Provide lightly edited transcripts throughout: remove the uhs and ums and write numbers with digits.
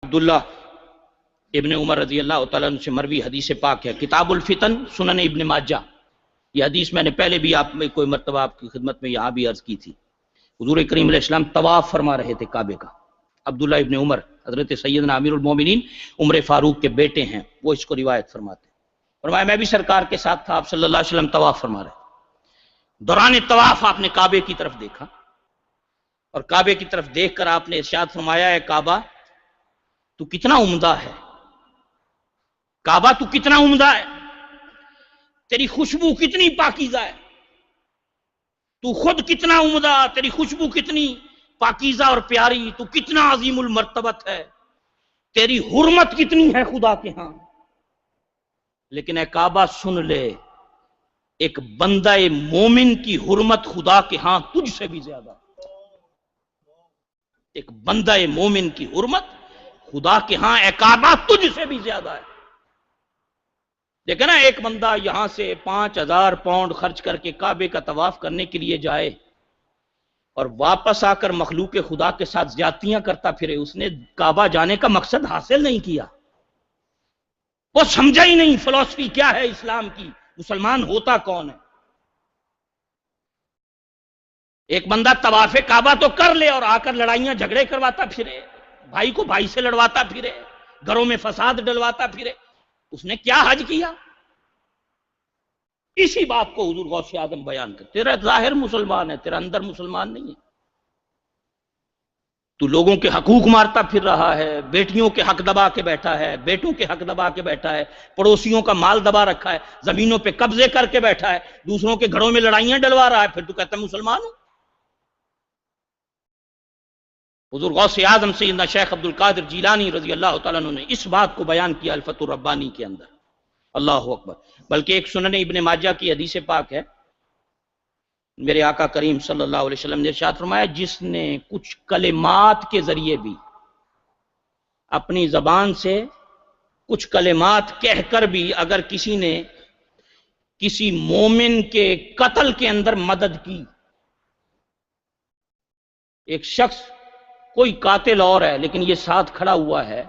عبداللہ ابن عمر رضی اللہ تعالیٰ عنہ سے مروی حدیث پاک ہے، کتاب الفتن سنن ابن ماجہ. یہ حدیث میں نے پہلے بھی آپ میں کوئی مرتبہ آپ کی خدمت میں یہاں بھی عرض کی تھی. حضور کریم علیہ السلام طواف فرما رہے تھے کعبے کا. عبداللہ ابن عمر حضرت سیدنا امیر المومنین عمر فاروق کے بیٹے ہیں، وہ اس کو روایت فرماتے ہیں. فرمایا میں بھی سرکار کے ساتھ تھا، آپ صلی اللہ علیہ وسلم طواف فرما رہے. دوران طواف آپ نے کعبے کی طرف دیکھا اور کعبے کی طرف دیکھ کر آپ نے ارشاد فرمایا، اے کعبہ تو کتنا عمدہ ہے، کعبہ تو کتنا عمدہ ہے، تیری خوشبو کتنی پاکیزہ ہے، تو خود کتنا عمدہ، تیری خوشبو کتنی پاکیزہ اور پیاری، تو کتنا عظیم المرتبت ہے، تیری حرمت کتنی ہے خدا کے ہاں. لیکن اے کعبہ سن لے، ایک بندہ مومن کی حرمت خدا کے ہاں تجھ سے بھی زیادہ. ایک بندہ مومن کی حرمت خدا کے ہاں اے کعبہ تجھ سے بھی زیادہ ہے. دیکھیں نا، ایک بندہ یہاں سے 5000 پاؤنڈ خرچ کر کے کعبے کا طواف کرنے کے لیے جائے اور واپس آ کر مخلوق خدا کے ساتھ زیادتیاں کرتا پھرے. اس نے کعبہ جانے کا مقصد حاصل نہیں کیا، وہ سمجھا ہی نہیں فلسفی کیا ہے اسلام کی، مسلمان ہوتا کون ہے. ایک بندہ طواف کعبہ تو کر لے اور آ کر لڑائیاں جھگڑے کرواتا پھرے، بھائی کو بھائی سے لڑواتا پھرے، گھروں میں فساد ڈلواتا پھرے. اس نے کیا حج کیا؟ اسی بات کو حضور غوث اعظم بیان کرتے، تیرا ظاہر مسلمان ہے، تیرا اندر مسلمان نہیں ہے. تو لوگوں کے حقوق مارتا پھر رہا ہے، بیٹیوں کے حق دبا کے بیٹھا ہے، بیٹوں کے حق دبا کے بیٹھا ہے، پڑوسیوں کا مال دبا رکھا ہے، زمینوں پہ قبضے کر کے بیٹھا ہے، دوسروں کے گھروں میں لڑائیاں ڈلوا رہا ہے، پھر تو کہتا ہے مسلمان ہوں. حضور غوث اعظم سیدنا شیخ عبد القادر جیلانی رضی اللہ تعالیٰ عنہ نے اس بات کو بیان کیا الفتح الربانی کے اندر. اللہ اکبر. بلکہ ایک سنن ابن ماجہ کی حدیث پاک ہے، میرے آقا کریم صلی اللہ علیہ وسلم نے ارشاد فرمایا، جس نے کچھ کلمات کے ذریعے بھی، اپنی زبان سے کچھ کلمات کہہ کر بھی اگر کسی نے کسی مومن کے قتل کے اندر مدد کی، ایک شخص کوئی قاتل اور ہے لیکن یہ ساتھ کھڑا ہوا ہے،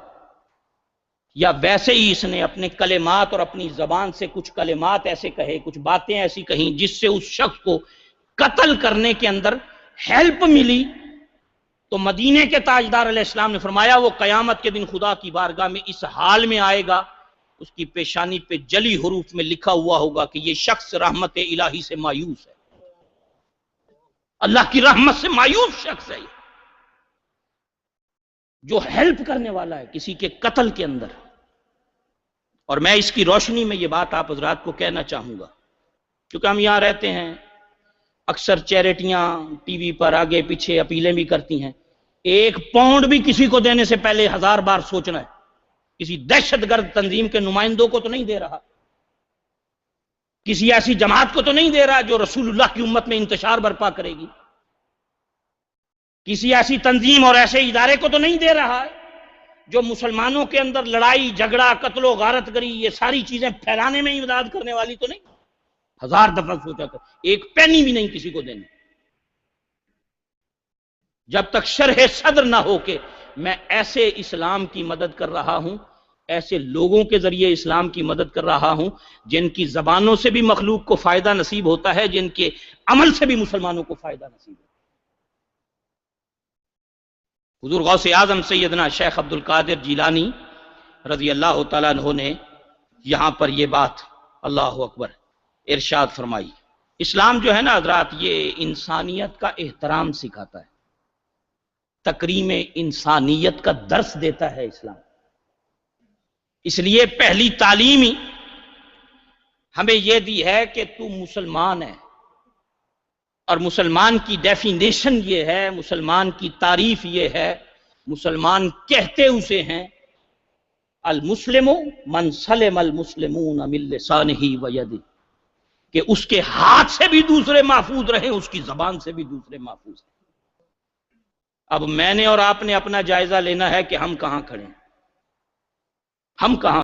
یا ویسے ہی اس نے اپنے کلمات اور اپنی زبان سے کچھ کلمات ایسے کہے، کچھ باتیں ایسی کہیں جس سے اس شخص کو قتل کرنے کے اندر ہیلپ ملی، تو مدینے کے تاجدار علیہ السلام نے فرمایا وہ قیامت کے دن خدا کی بارگاہ میں اس حال میں آئے گا، اس کی پیشانی پہ جلی حروف میں لکھا ہوا ہوگا کہ یہ شخص رحمت الہی سے مایوس ہے، اللہ کی رحمت سے مایوس شخص ہے جو ہیلپ کرنے والا ہے کسی کے قتل کے اندر. اور میں اس کی روشنی میں یہ بات آپ حضرات کو کہنا چاہوں گا، کیونکہ ہم یہاں رہتے ہیں، اکثر چیریٹیاں ٹی وی پر آگے پیچھے اپیلیں بھی کرتی ہیں. 1 پاؤنڈ بھی کسی کو دینے سے پہلے 1000 بار سوچنا ہے. کسی دہشت گرد تنظیم کے نمائندوں کو تو نہیں دے رہا، کسی ایسی جماعت کو تو نہیں دے رہا جو رسول اللہ کی امت میں انتشار برپا کرے گی، کسی ایسی تنظیم اور ایسے ادارے کو تو نہیں دے رہا ہے جو مسلمانوں کے اندر لڑائی جھگڑا قتل و غارت گری یہ ساری چیزیں پھیلانے میں امداد کرنے والی تو نہیں. 1000 دفعہ سوچا کر، 1 پینی بھی نہیں کسی کو دینے. جب تک شرح صدر نہ ہو کہ میں ایسے اسلام کی مدد کر رہا ہوں، ایسے لوگوں کے ذریعے اسلام کی مدد کر رہا ہوں جن کی زبانوں سے بھی مخلوق کو فائدہ نصیب ہوتا ہے، جن کے عمل سے بھی مسلمانوں کو فائدہ نصیب ہوتا ہے. حضور غوث اعظم سیدنا شیخ عبد القادر جیلانی رضی اللہ تعالیٰ عنہ نے یہاں پر یہ بات اللہ اکبر ارشاد فرمائی. اسلام جو ہے نا حضرات، یہ انسانیت کا احترام سکھاتا ہے، تکریم انسانیت کا درس دیتا ہے اسلام. اس لیے پہلی تعلیم ہی ہمیں یہ دی ہے کہ تو مسلمان ہے، اور مسلمان کی ڈیفینیشن یہ ہے، مسلمان کی تعریف یہ ہے، مسلمان کہتے اسے ہیں المسلم من سلم المسلمون من لسانہ و یدہ، کہ اس کے ہاتھ سے بھی دوسرے محفوظ رہیں، اس کی زبان سے بھی دوسرے محفوظ رہیں. اب میں نے اور آپ نے اپنا جائزہ لینا ہے کہ ہم کہاں کھڑے ہیں، ہم کہاں